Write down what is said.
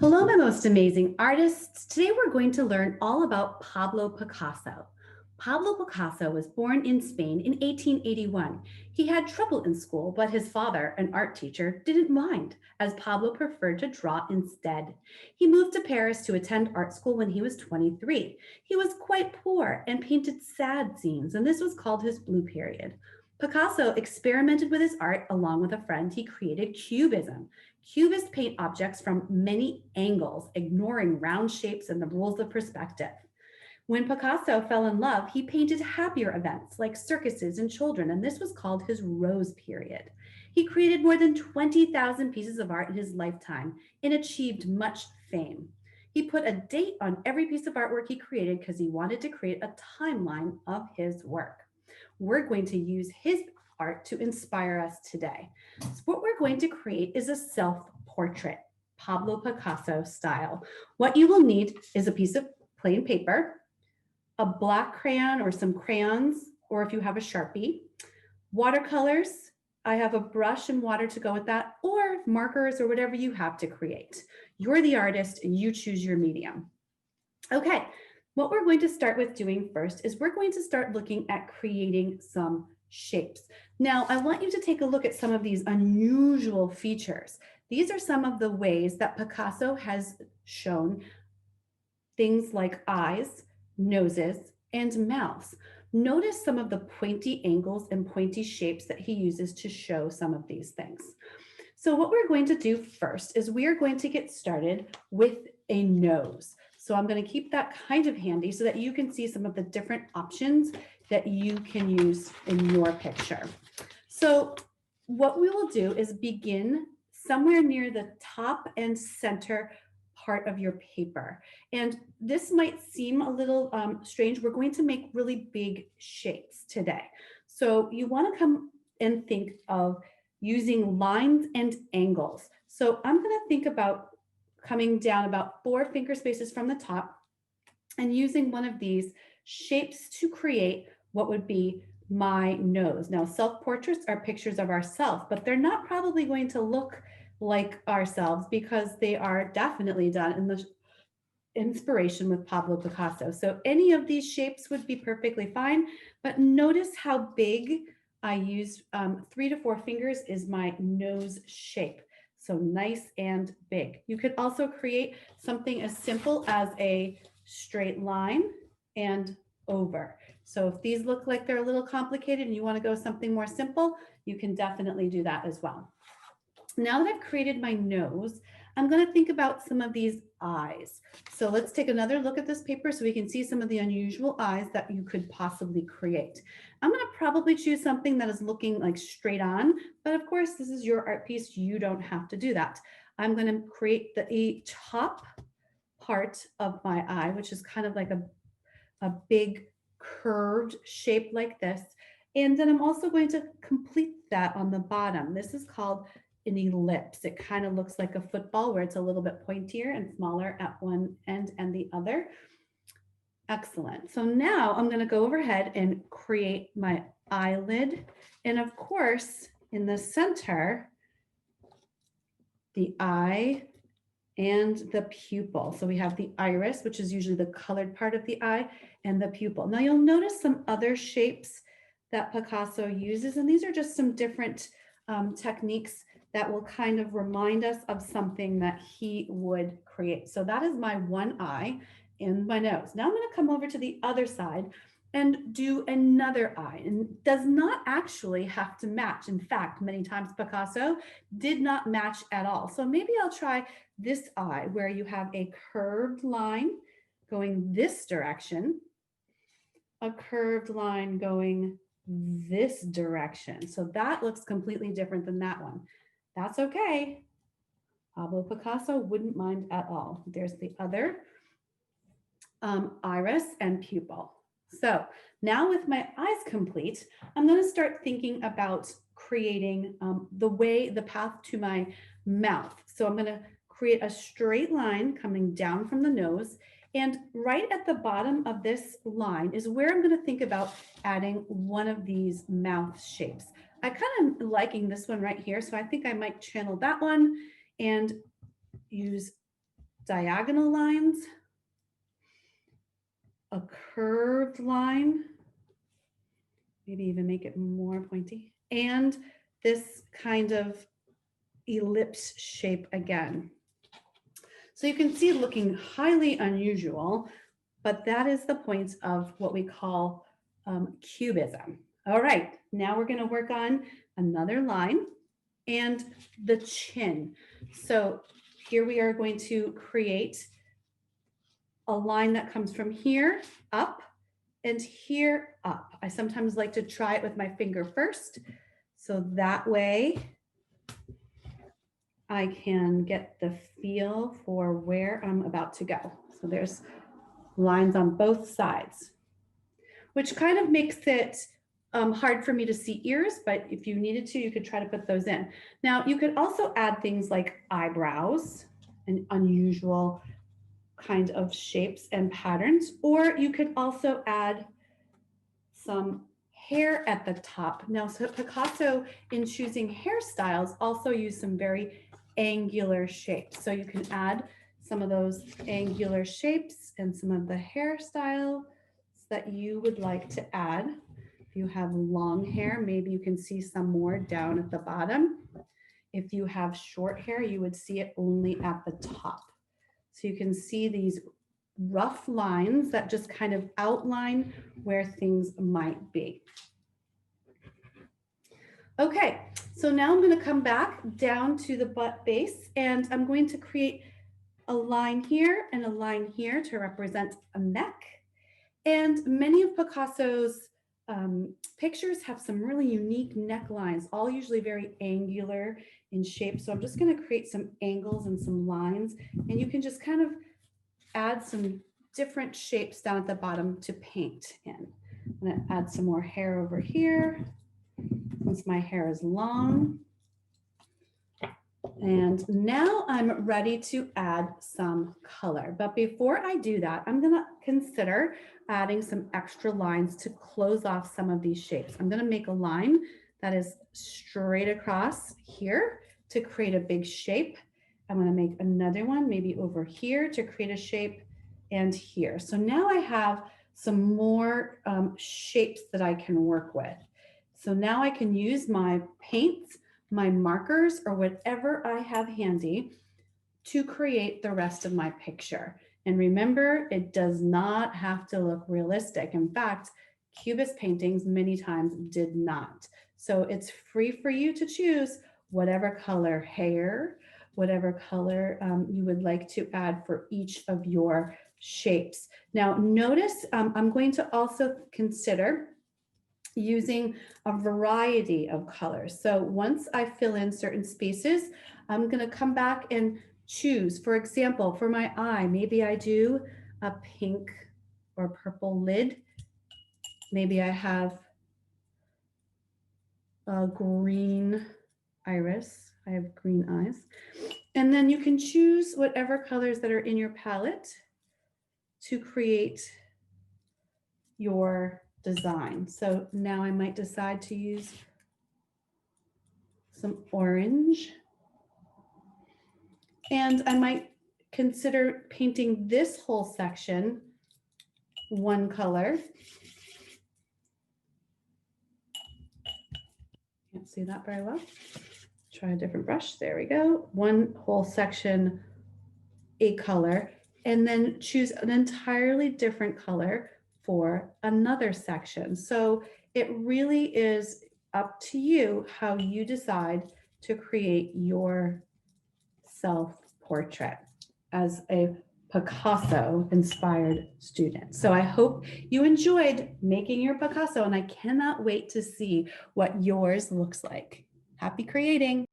Hello, my most amazing artists. Today we're going to learn all about Pablo Picasso. Pablo Picasso was born in Spain in 1881. He had trouble in school, but his father, an art teacher, didn't mind, as Pablo preferred to draw instead. He moved to Paris to attend art school when he was 23. He was quite poor and painted sad scenes, and this was called his Blue Period. Picasso experimented with his art along with a friend. He created Cubism. Cubists paint objects from many angles, ignoring round shapes and the rules of perspective. When Picasso fell in love, he painted happier events like circuses and children, and this was called his Rose Period. He created more than 20,000 pieces of art in his lifetime and achieved much fame. He put a date on every piece of artwork he created because he wanted to create a timeline of his work. We're going to use his art to inspire us today. So what we're going to create is a self-portrait, Pablo Picasso style. What you will need is a piece of plain paper, a black crayon or some crayons, or if you have a Sharpie, watercolors. I have a brush and water to go with that, or markers or whatever you have to create. You're the artist and you choose your medium. Okay, what we're going to start with doing first is we're going to start looking at creating some shapes. Now, I want you to take a look at some of these unusual features. These are some of the ways that Picasso has shown things like eyes, noses, and mouths. Notice some of the pointy angles and pointy shapes that he uses to show some of these things. So what we're going to do first is we are going to get started with a nose. So I'm going to keep that kind of handy so that you can see some of the different options that you can use in your picture. So what we will do is begin somewhere near the top and center part of your paper. And this might seem a little strange. We're going to make really big shapes today. So you want to come and think of using lines and angles. So I'm going to think about coming down about 4 finger spaces from the top and using one of these shapes to create what would be my nose. Now, self-portraits are pictures of ourselves, but they're not probably going to look like ourselves because they are definitely done in the inspiration with Pablo Picasso. So any of these shapes would be perfectly fine, but notice how big I used 3 to 4 fingers is my nose shape. So nice and big. You could also create something as simple as a straight line and over. So if these look like they're a little complicated and you want to go something more simple, you can definitely do that as well. Now that I've created my nose, I'm going to think about some of these eyes. So let's take another look at this paper so we can see some of the unusual eyes that you could possibly create. I'm going to probably choose something that is looking like straight on, but of course this is your art piece. You don't have to do that. I'm going to create the top part of my eye, which is kind of like a big curved shape like this. And then I'm also going to complete that on the bottom. This is called an ellipse. It kind of looks like a football where it's a little bit pointier and smaller at one end and the other. Excellent. So now I'm going to go overhead and create my eyelid. And of course, in the center, the eye and the pupil. So we have the iris, which is usually the colored part of the eye, and the pupil. Now you'll notice some other shapes that Picasso uses, and these are just some different techniques that will kind of remind us of something that he would create. So that is my one eye and my nose. Now I'm going to come over to the other side and do another eye, and does not actually have to match. In fact, many times Picasso did not match at all. So maybe I'll try this eye where you have a curved line going this direction, a curved line going this direction. So that looks completely different than that one. That's okay. Pablo Picasso wouldn't mind at all. There's the other iris and pupil. So now with my eyes complete, I'm going to start thinking about creating the path to my mouth. So I'm going to create a straight line coming down from the nose. And right at the bottom of this line is where I'm going to think about adding one of these mouth shapes. I kind of liking this one right here. So I think I might channel that one and use diagonal lines, a curved line, maybe even make it more pointy, and this kind of ellipse shape again. So you can see looking highly unusual, but that is the point of what we call cubism. All right, now we're going to work on another line and the chin. So here we are going to create a line that comes from here up and here up. I sometimes like to try it with my finger first, so that way I can get the feel for where I'm about to go. So there's lines on both sides, which kind of makes it hard for me to see ears, but if you needed to, you could try to put those in. Now, you could also add things like eyebrows and unusual kind of shapes and patterns, or you could also add some hair at the top. Now, so Picasso, in choosing hairstyles, also used some very angular shapes. So you can add some of those angular shapes and some of the hairstyles that you would like to add. If you have long hair, maybe you can see some more down at the bottom. If you have short hair, you would see it only at the top. So you can see these rough lines that just kind of outline where things might be. Okay, so now I'm going to come back down to the butt base, and I'm going to create a line here and a line here to represent a neck. And many of Picasso's pictures have some really unique necklines, all usually very angular in shape. So I'm just going to create some angles and some lines, and you can just kind of add some different shapes down at the bottom to paint in. I'm going to add some more hair over here, since my hair is long. And now I'm ready to add some color. But before I do that, I'm going to consider adding some extra lines to close off some of these shapes. I'm going to make a line that is straight across here to create a big shape. I'm going to make another one maybe over here to create a shape, and here. So now I have some more shapes that I can work with. So now I can use my paints, my markers, or whatever I have handy to create the rest of my picture. And remember, it does not have to look realistic. In fact, Cubist paintings many times did not. So it's free for you to choose whatever color hair, whatever color you would like to add for each of your shapes. Now notice I'm going to also consider using a variety of colors. So once I fill in certain spaces, I'm going to come back and choose. For example, for my eye, maybe I do a pink or purple lid. Maybe I have a green iris. I have green eyes. And then you can choose whatever colors that are in your palette to create your design. So now I might decide to use some orange, and I might consider painting this whole section one color. Can't see that very well. Try a different brush. There we go. One whole section a color, and then choose an entirely different color for another section. So it really is up to you how you decide to create your self-portrait as a Picasso inspired student. So I hope you enjoyed making your Picasso, and I cannot wait to see what yours looks like. Happy creating.